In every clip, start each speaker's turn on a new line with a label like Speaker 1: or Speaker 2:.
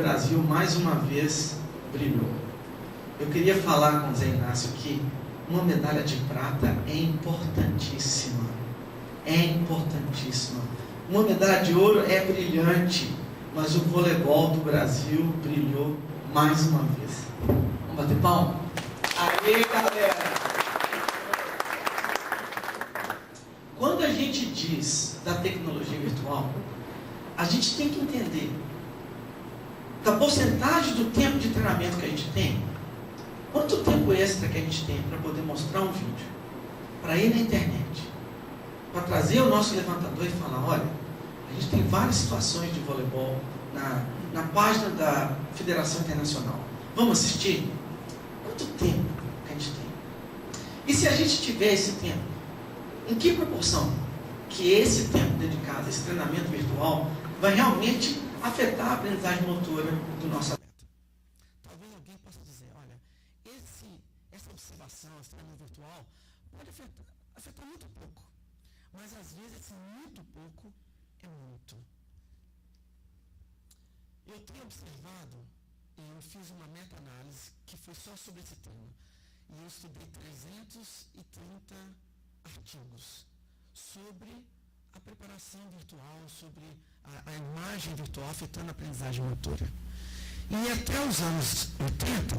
Speaker 1: Brasil mais uma vez brilhou. Eu queria falar com o Zé Inácio que uma medalha de prata é importantíssima. É importantíssima. Uma medalha de ouro é brilhante, mas o voleibol do Brasil brilhou mais uma vez. Vamos bater palma? Aê, galera! Quando a gente diz da tecnologia virtual, a gente tem que entender da porcentagem do tempo de treinamento que a gente tem, quanto tempo extra que a gente tem para poder mostrar um vídeo, para ir na internet, para trazer o nosso levantador e falar, olha, a gente tem várias situações de voleibol na página da Federação Internacional. Vamos assistir? Quanto tempo que a gente tem? E se a gente tiver esse tempo, em que proporção que esse tempo dedicado a esse treinamento virtual vai realmente afetar a aprendizagem motora do nosso atleta? Talvez alguém possa dizer, olha, essa observação, esse treinamento virtual pode afetar muito pouco, mas às vezes esse muito pouco é muito. Eu tenho observado, e eu fiz uma meta-análise que foi só sobre esse tema, e eu estudei 330 artigos sobre a preparação virtual, sobre a imagem virtual afetando a aprendizagem motora. E até os anos 80,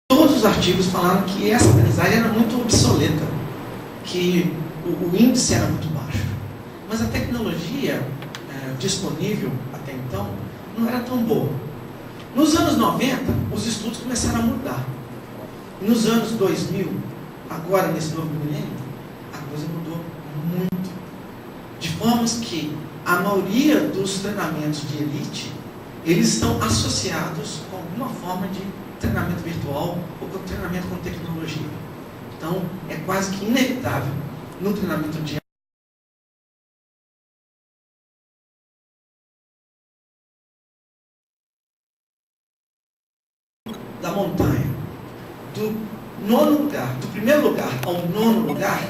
Speaker 1: todos os artigos falaram que essa aprendizagem era muito obsoleta, que o índice era muito baixo. Mas a tecnologia disponível até então não era tão boa. Nos anos 90, os estudos começaram a mudar. Nos anos 2000, agora nesse novo milênio, a coisa mudou muito. De formas que a maioria dos treinamentos de elite, eles estão associados com alguma forma de treinamento virtual ou com treinamento com tecnologia. Então, é quase que inevitável no treinamento de da montanha, do primeiro lugar ao nono lugar,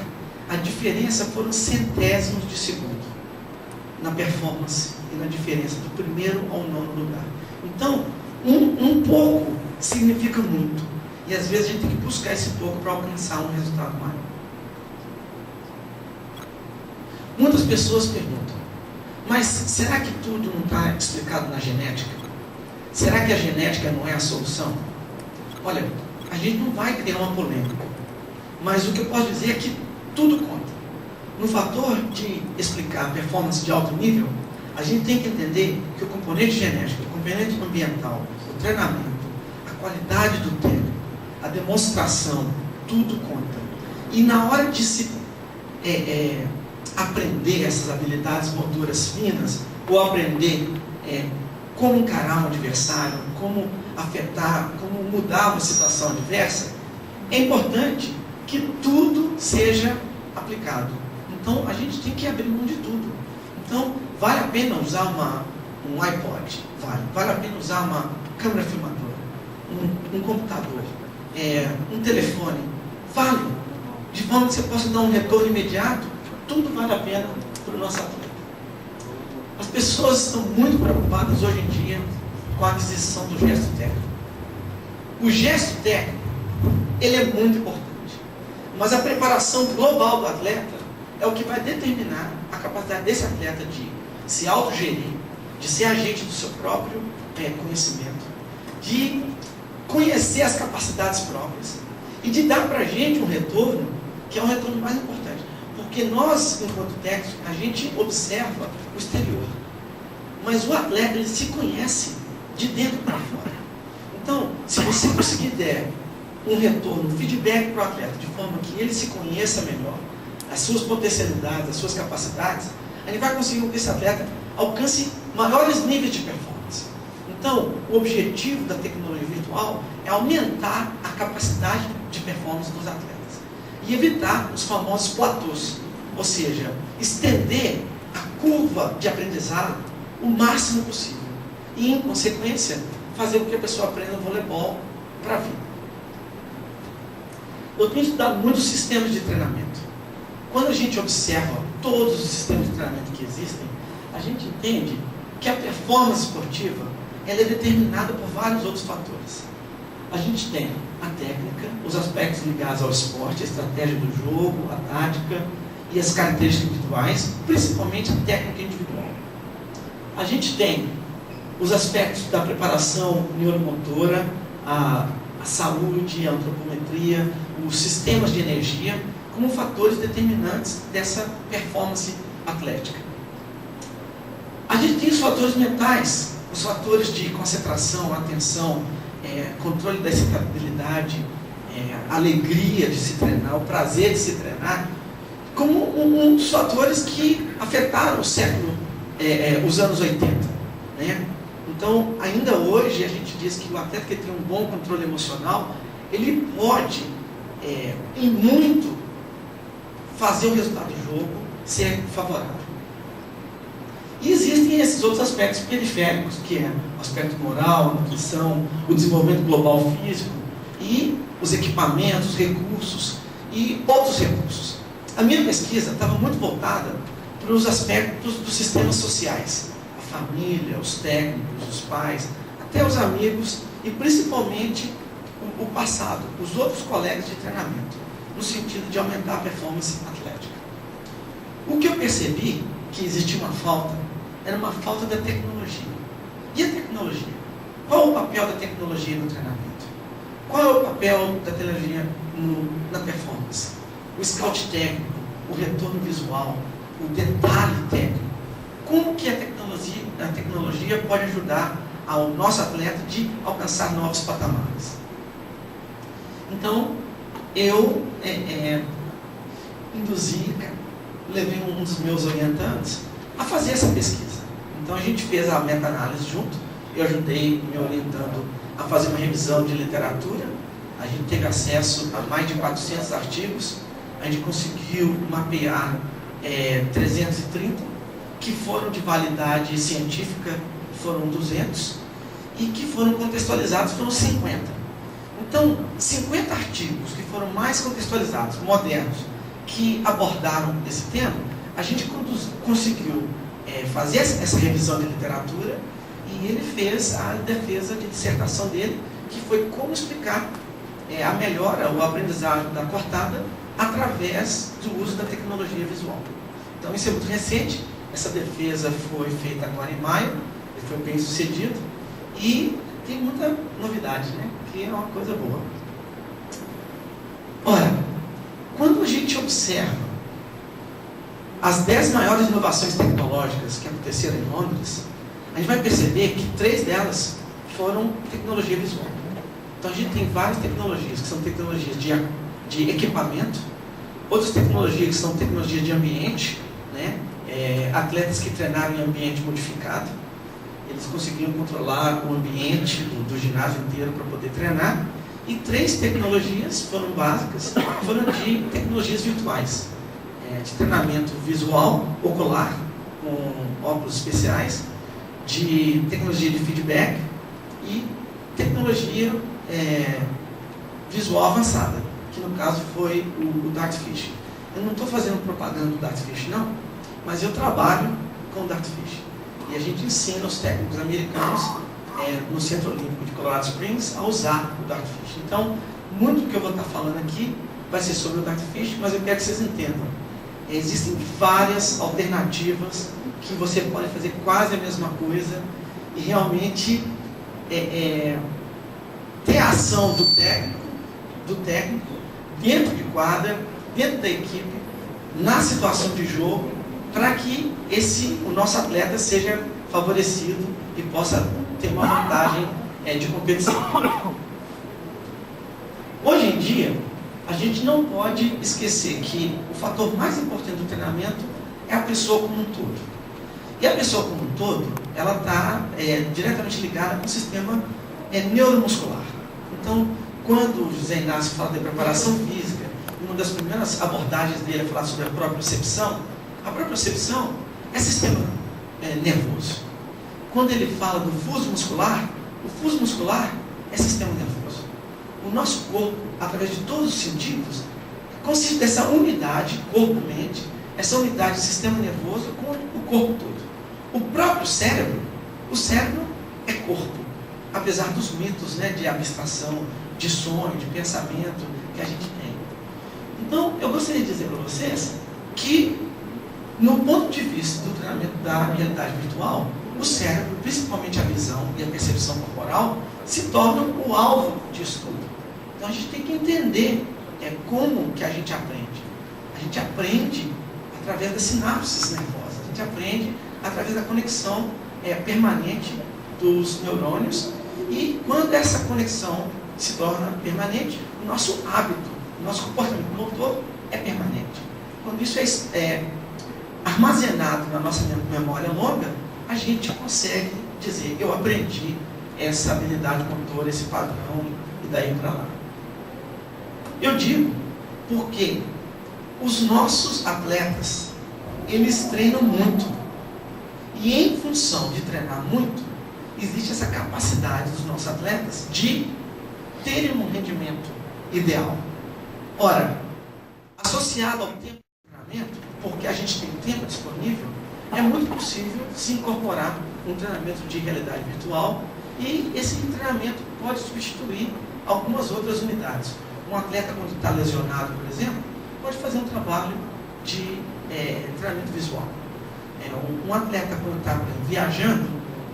Speaker 1: a diferença foram centésimos de segundo na performance e na diferença do primeiro ao nono lugar. Então, um pouco significa muito. E às vezes a gente tem que buscar esse pouco para alcançar um resultado maior. Muitas pessoas perguntam, mas será que tudo não está explicado na genética? Será que a genética não é a solução? Olha, a gente não vai criar uma polêmica, mas o que eu posso dizer é que tudo conta. No fator de explicar performance de alto nível, a gente tem que entender que o componente genético, o componente ambiental, o treinamento, a qualidade do treino, a demonstração, tudo conta. E na hora de se aprender essas habilidades motoras finas, ou aprender como encarar um adversário, como afetar, como mudar uma situação adversa, é importante que tudo seja aplicado. Então, a gente tem que abrir mão de tudo. Então, vale a pena usar um iPod? Vale a pena usar uma câmera filmadora, um computador, um telefone? Vale. De forma que você possa dar um retorno imediato, tudo vale a pena para o nosso atleta. As pessoas estão muito preocupadas hoje em dia com a aquisição do gesto técnico. O gesto técnico, ele é muito importante. Mas a preparação global do atleta é o que vai determinar a capacidade desse atleta de se autogerir, de ser agente do seu próprio conhecimento, de conhecer as capacidades próprias e de dar para a gente um retorno que é um retorno mais importante. Porque nós, enquanto técnicos, a gente observa o exterior. Mas o atleta, ele se conhece de dentro para fora. Então, se você conseguir der um retorno, um feedback para o atleta, de forma que ele se conheça melhor, as suas potencialidades, as suas capacidades, ele vai conseguir que esse atleta alcance maiores níveis de performance. Então, o objetivo da tecnologia virtual é aumentar a capacidade de performance dos atletas e evitar os famosos platôs, ou seja, estender a curva de aprendizado o máximo possível e, em consequência, fazer com que a pessoa aprenda voleibol para a vida. Eu tenho estudado muitos sistemas de treinamento. Quando a gente observa todos os sistemas de treinamento que existem, a gente entende que a performance esportiva ela é determinada por vários outros fatores. A gente tem a técnica, os aspectos ligados ao esporte, a estratégia do jogo, a tática e as características individuais, principalmente a técnica individual. A gente tem os aspectos da preparação neuromotora, a saúde, a antropometria, os sistemas de energia, como fatores determinantes dessa performance atlética. A gente tem os fatores mentais, os fatores de concentração, atenção, controle da excitabilidade, alegria de se treinar, o prazer de se treinar, como um dos fatores que afetaram o século, os anos 80. Né? Então, ainda hoje, a gente diz que o atleta que tem um bom controle emocional, ele pode, em muito, fazer o resultado do jogo ser favorável. E existem esses outros aspectos periféricos, que é o aspecto moral, a nutrição, o desenvolvimento global físico e os equipamentos, os recursos e outros recursos. A minha pesquisa estava muito voltada para os aspectos dos sistemas sociais, a família, os técnicos, os pais, até os amigos e principalmente o passado, os outros colegas de treinamento, no sentido de aumentar a performance atlética. O que eu percebi que existia uma falta, era uma falta da tecnologia. E a tecnologia? Qual o papel da tecnologia no treinamento? Qual é o papel da tecnologia na performance? O scout técnico, o retorno visual, o detalhe técnico. Como que a tecnologia pode ajudar ao nosso atleta de alcançar novos patamares? Então, eu induzi, levei um dos meus orientantes a fazer essa pesquisa. Então, a gente fez a meta-análise junto, eu ajudei me orientando a fazer uma revisão de literatura, a gente teve acesso a mais de 400 artigos, a gente conseguiu mapear 330, que foram de validade científica, foram 200, e que foram contextualizados, foram 50. Então, 50 artigos que foram mais contextualizados, modernos, que abordaram esse tema, a gente conseguiu fazer essa revisão de literatura e ele fez a defesa de dissertação dele, que foi como explicar a melhora, o aprendizagem da cortada através do uso da tecnologia visual. Então, isso é muito recente, essa defesa foi feita agora em maio, ele foi bem sucedido e tem muita novidade, né? Que é uma coisa boa. Ora, quando a gente observa as 10 maiores inovações tecnológicas que aconteceram em Londres, a gente vai perceber que 3 delas foram tecnologia visual. Então a gente tem várias tecnologias, que são tecnologias de equipamento, outras tecnologias que são tecnologias de ambiente, né? Atletas que treinaram em ambiente modificado, eles conseguiam controlar o ambiente do ginásio inteiro para poder treinar. E 3 tecnologias foram básicas, foram de tecnologias virtuais, de treinamento visual, ocular, com óculos especiais, de tecnologia de feedback e tecnologia visual avançada, que no caso foi o Dartfish. Eu não estou fazendo propaganda do Dartfish, não, mas eu trabalho com o Dartfish. E a gente ensina os técnicos americanos no Centro Olímpico de Colorado Springs a usar o Dartfish. Então, muito do que eu vou estar falando aqui vai ser sobre o Dartfish, mas eu quero que vocês entendam. Existem várias alternativas que você pode fazer quase a mesma coisa e realmente ter a ação do técnico dentro de quadra, dentro da equipe, na situação de jogo, para que o nosso atleta seja favorecido e possa ter uma vantagem de competição. Hoje em dia, a gente não pode esquecer que o fator mais importante do treinamento é a pessoa como um todo. E a pessoa como um todo, ela está diretamente ligada com o sistema neuromuscular. Então, quando o José Inácio fala de preparação física, uma das primeiras abordagens dele é falar sobre a propriocepção. A propriocepção é sistema nervoso. Quando ele fala do fuso muscular, o fuso muscular é sistema nervoso. O nosso corpo, através de todos os sentidos, consiste dessa unidade, corpo-mente, essa unidade de sistema nervoso com o corpo todo. O próprio cérebro, o cérebro é corpo. corpo, apesar dos mitos, né, de abstração, de sonho, de pensamento que a gente tem. Então, eu gostaria de dizer para vocês que, no ponto de vista do treinamento da realidade virtual, o cérebro, principalmente a visão e a percepção corporal, se tornam o alvo de estudo. Então, a gente tem que entender como que a gente aprende. A gente aprende através das sinapses nervosas, a gente aprende através da conexão permanente dos neurônios, e quando essa conexão se torna permanente, o nosso hábito, o nosso comportamento motor é permanente. Quando isso é armazenado na nossa memória longa, a gente consegue dizer, eu aprendi essa habilidade motora, esse padrão, e daí para lá. Eu digo porque os nossos atletas, eles treinam muito. E em função de treinar muito, existe essa capacidade dos nossos atletas de terem um rendimento ideal. Ora, associado ao tempo de treinamento, porque a gente tem tempo disponível, é muito possível se incorporar um treinamento de realidade virtual, e esse treinamento pode substituir algumas outras unidades. Um atleta, quando está lesionado, por exemplo, pode fazer um trabalho de treinamento visual. Um atleta, quando está viajando,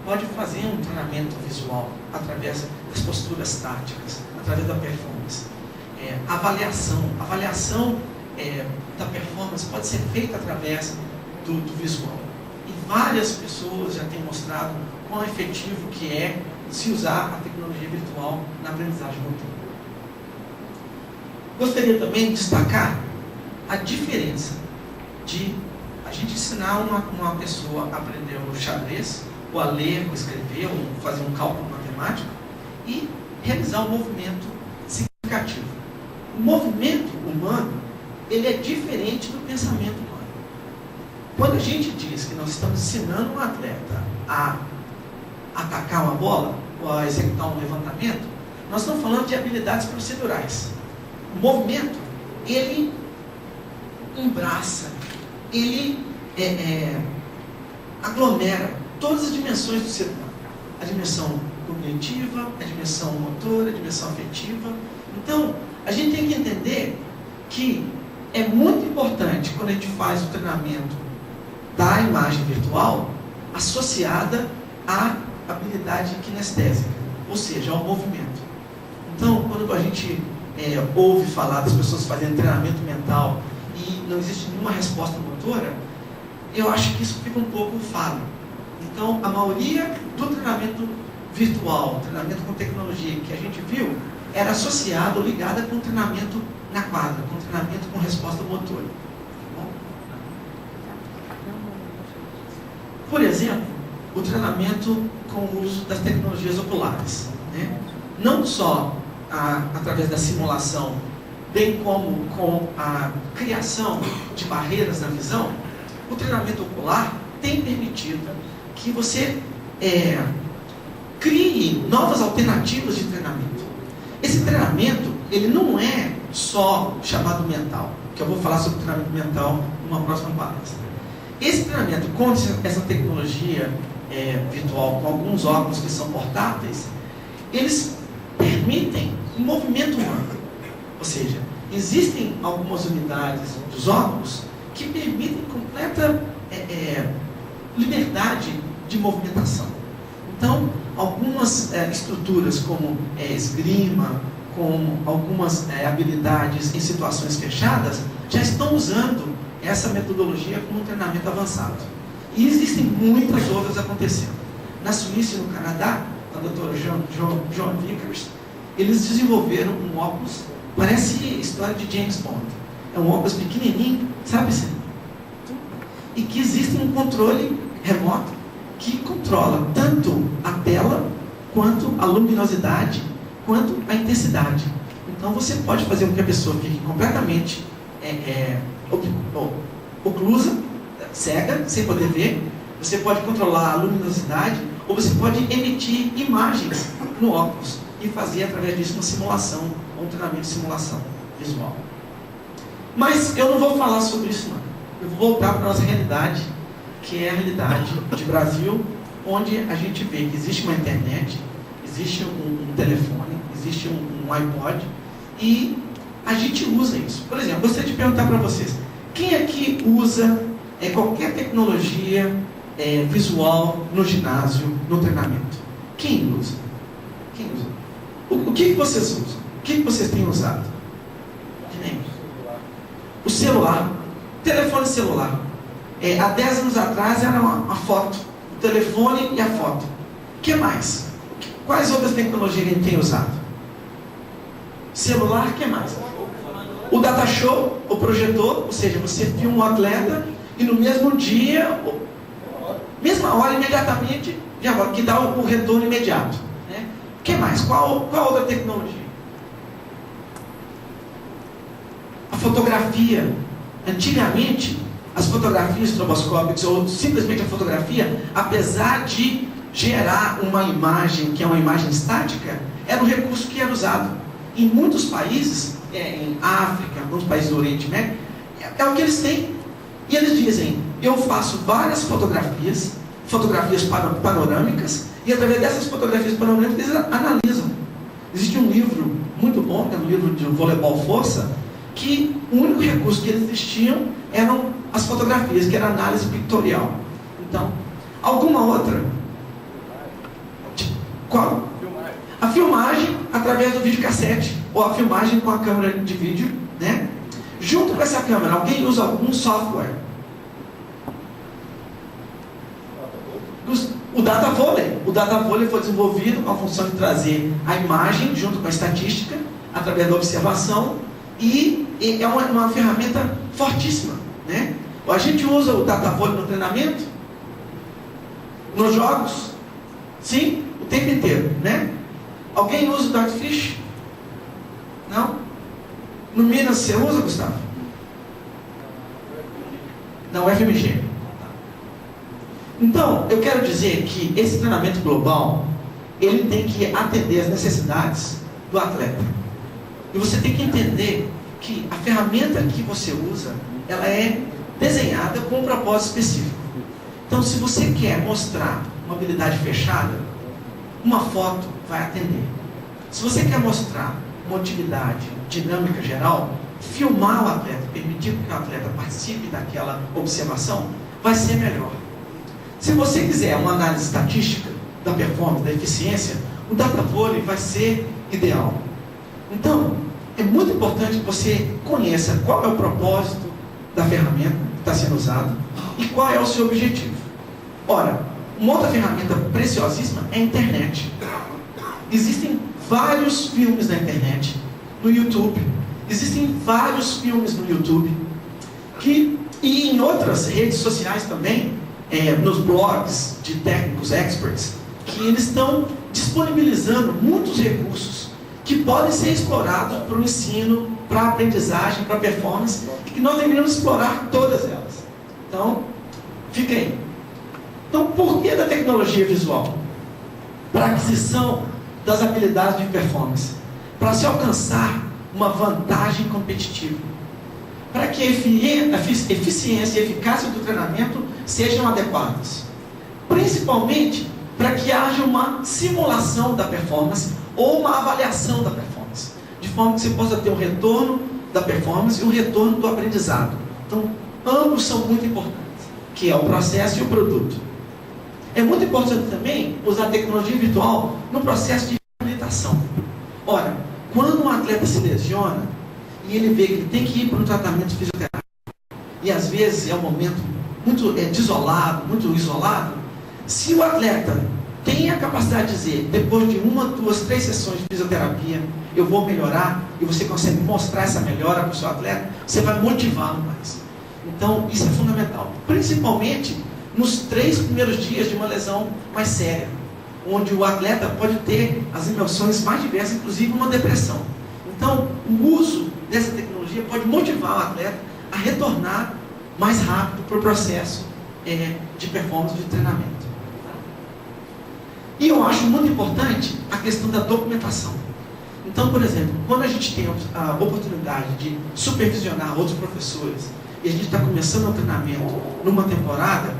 Speaker 1: pode fazer um treinamento visual através das posturas táticas, através da performance. Avaliação da performance pode ser feita através do visual. E várias pessoas já têm mostrado quão efetivo que é se usar a tecnologia virtual na aprendizagem motora. Gostaria também de destacar a diferença de a gente ensinar uma pessoa a aprender o xadrez, ou a ler, ou escrever, ou fazer um cálculo matemático, e realizar um movimento significativo. O movimento humano, ele é diferente do pensamento humano. Quando a gente diz que nós estamos ensinando um atleta a atacar uma bola, ou a executar um levantamento, nós estamos falando de habilidades procedurais. O movimento, ele embraça, ele aglomera todas as dimensões do ser humano. A dimensão cognitiva, a dimensão motora, a dimensão afetiva. Então, a gente tem que entender que é muito importante, quando a gente faz o treinamento da imagem virtual, associada à habilidade kinestésica, ou seja, ao movimento. Então, quando a gente ouve falar das pessoas fazendo treinamento mental e não existe nenhuma resposta motora, eu acho que isso fica um pouco falho. Então, a maioria do treinamento virtual, treinamento com tecnologia que a gente viu, era associado ou ligada com treinamento na quadra, com treinamento com resposta motora. Bom? Por exemplo, o treinamento com o uso das tecnologias oculares. Né? Não só através da simulação, bem como com a criação de barreiras na visão, o treinamento ocular tem permitido que você crie novas alternativas de treinamento. Esse treinamento, ele não é só chamado mental, que eu vou falar sobre treinamento mental numa próxima palestra. Esse treinamento com essa tecnologia virtual, com alguns óculos que são portáteis, eles permitem um movimento humano. Ou seja, existem algumas unidades dos óculos que permitem completa liberdade de movimentação. Então, algumas estruturas como esgrima, como algumas habilidades em situações fechadas, já estão usando essa metodologia como um treinamento avançado. E existem muitas outras acontecendo. Na Suíça e no Canadá, a doutora John Vickers, eles desenvolveram um óculos, parece história de James Bond. É um óculos pequenininho, sabe assim? E que existe um controle remoto que controla tanto a tela, quanto a luminosidade, quanto a intensidade. Então você pode fazer com que a pessoa fique completamente oclusa, cega, sem poder ver. Você pode controlar a luminosidade, ou você pode emitir imagens no óculos e fazer através disso uma simulação, um treinamento de simulação visual. Mas eu não vou falar sobre isso não. Eu vou voltar para a nossa realidade, que é a realidade de Brasil, onde a gente vê que existe uma internet, existe um telefone, existe um iPod, e a gente usa isso. Por exemplo, gostaria de perguntar para vocês, quem aqui usa qualquer tecnologia visual no ginásio, no treinamento? Quem usa? Quem usa? O que vocês usam? O que vocês têm usado? O celular, o telefone celular. Há 10 anos atrás era uma foto, o telefone e a foto. O que mais? Quais outras tecnologias a gente tem usado? Celular, o que mais? O data show, o projetor, ou seja, você filma um atleta e no mesmo dia, mesma hora, imediatamente, que dá o retorno imediato. Né? O que mais? Qual outra tecnologia? A fotografia. Antigamente, as fotografias estroboscópicas, ou simplesmente a fotografia, apesar de gerar uma imagem que é uma imagem estática, era um recurso que era usado. Em muitos países, em África, alguns países do Oriente Médio, é o que eles têm. E eles dizem, eu faço várias fotografias panorâmicas, e através dessas fotografias panorâmicas eles analisam. Existe um livro muito bom, que é um livro de voleibol força, que o único recurso que eles tinham eram as fotografias, que era análise pictorial. Então, alguma outra? Qual? A filmagem através do videocassete, ou a filmagem com a câmera de vídeo, né? Junto com essa câmera, alguém usa algum software? O Data Volley. O Data Volley foi desenvolvido com a função de trazer a imagem junto com a estatística, através da observação, e é uma ferramenta fortíssima, né? A gente usa o Data Volley no treinamento, nos jogos, sim, o tempo inteiro, né? Alguém usa o Dartfish? Não? No Minas você usa, Gustavo? Não, FMG. Então, eu quero dizer que esse treinamento global, ele tem que atender às necessidades do atleta. E você tem que entender que a ferramenta que você usa, ela é desenhada com um propósito específico. Então, se você quer mostrar uma habilidade fechada, uma foto vai atender. Se você quer mostrar uma atividade dinâmica geral, filmar o atleta, permitir que o atleta participe daquela observação, vai ser melhor. Se você quiser uma análise estatística da performance, da eficiência, o Data Volley vai ser ideal. Então, é muito importante que você conheça qual é o propósito da ferramenta que está sendo usada e qual é o seu objetivo. Ora, uma outra ferramenta preciosíssima é a internet. Existem vários filmes na internet, no YouTube. Existem vários filmes no YouTube e em outras redes sociais também, nos blogs de técnicos experts, que eles estão disponibilizando muitos recursos que podem ser explorados para o ensino, para a aprendizagem, para a performance, e que nós deveríamos explorar todas elas. Então, fica aí. Então, por que da tecnologia visual? Para a aquisição das habilidades de performance, para se alcançar uma vantagem competitiva, para que a eficiência e eficácia do treinamento sejam adequadas, principalmente para que haja uma simulação da performance ou uma avaliação da performance, de forma que você possa ter um retorno da performance e um retorno do aprendizado. Então, ambos são muito importantes, que é o processo e o produto. É muito importante também usar a tecnologia virtual no processo de reabilitação. Ora, quando um atleta se lesiona e ele vê que ele tem que ir para um tratamento fisioterápico, e às vezes é um momento muito desolado, muito isolado, se o atleta tem a capacidade de dizer, depois de 1, 2, 3 sessões de fisioterapia, eu vou melhorar, e você consegue mostrar essa melhora para o seu atleta, você vai motivá-lo mais. Então, isso é fundamental. Principalmente nos 3 primeiros dias de uma lesão mais séria, onde o atleta pode ter as emoções mais diversas, inclusive uma depressão. Então, o uso dessa tecnologia pode motivar o atleta a retornar mais rápido para o processo de performance de treinamento. E eu acho muito importante a questão da documentação. Então, por exemplo, quando a gente tem a oportunidade de supervisionar outros professores, e a gente está começando o treinamento numa temporada,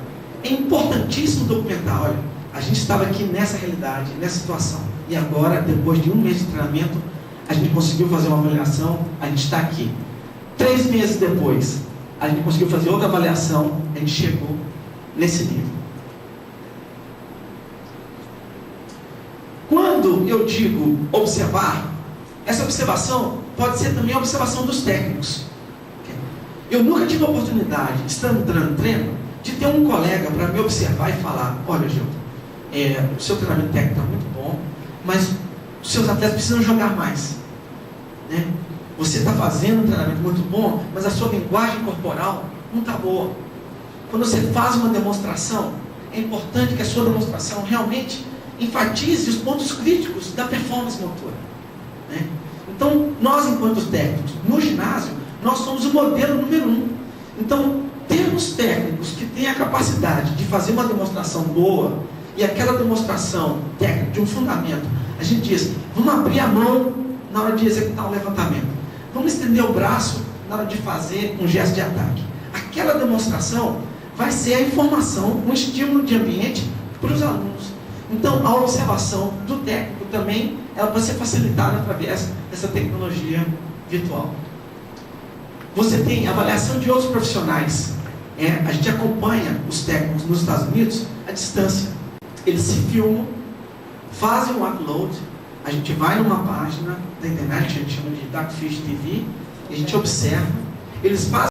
Speaker 1: é importantíssimo documentar. Olha, a gente estava aqui nessa realidade, nessa situação. E agora, depois de 1 mês de treinamento, a gente conseguiu fazer uma avaliação, a gente está aqui. 3 meses depois, a gente conseguiu fazer outra avaliação, a gente chegou nesse nível. Quando eu digo observar, essa observação pode ser também a observação dos técnicos. Eu nunca tive a oportunidade, estando dando treino, de ter um colega para me observar e falar: olha, Gilton, o seu treinamento técnico está muito bom, mas os seus atletas precisam jogar mais. Né? Você está fazendo um treinamento muito bom, mas a sua linguagem corporal não está boa. Quando você faz uma demonstração, é importante que a sua demonstração realmente enfatize os pontos críticos da performance motora. Né? Então, nós, enquanto técnicos, no ginásio, nós somos o modelo número 1. Então, termos técnicos que têm a capacidade de fazer uma demonstração boa, e aquela demonstração técnica de um fundamento, a gente diz: vamos abrir a mão na hora de executar um levantamento, vamos estender o braço na hora de fazer um gesto de ataque. Aquela demonstração vai ser a informação, um estímulo de ambiente para os alunos. Então, a observação do técnico também, ela pode ser facilitada através dessa tecnologia virtual. Você tem avaliação de outros profissionais. A gente acompanha os técnicos nos Estados Unidos à distância. Eles se filmam, fazem um upload, a gente vai numa página da internet, a gente chama de Darkfish TV, e a gente observa, eles fazem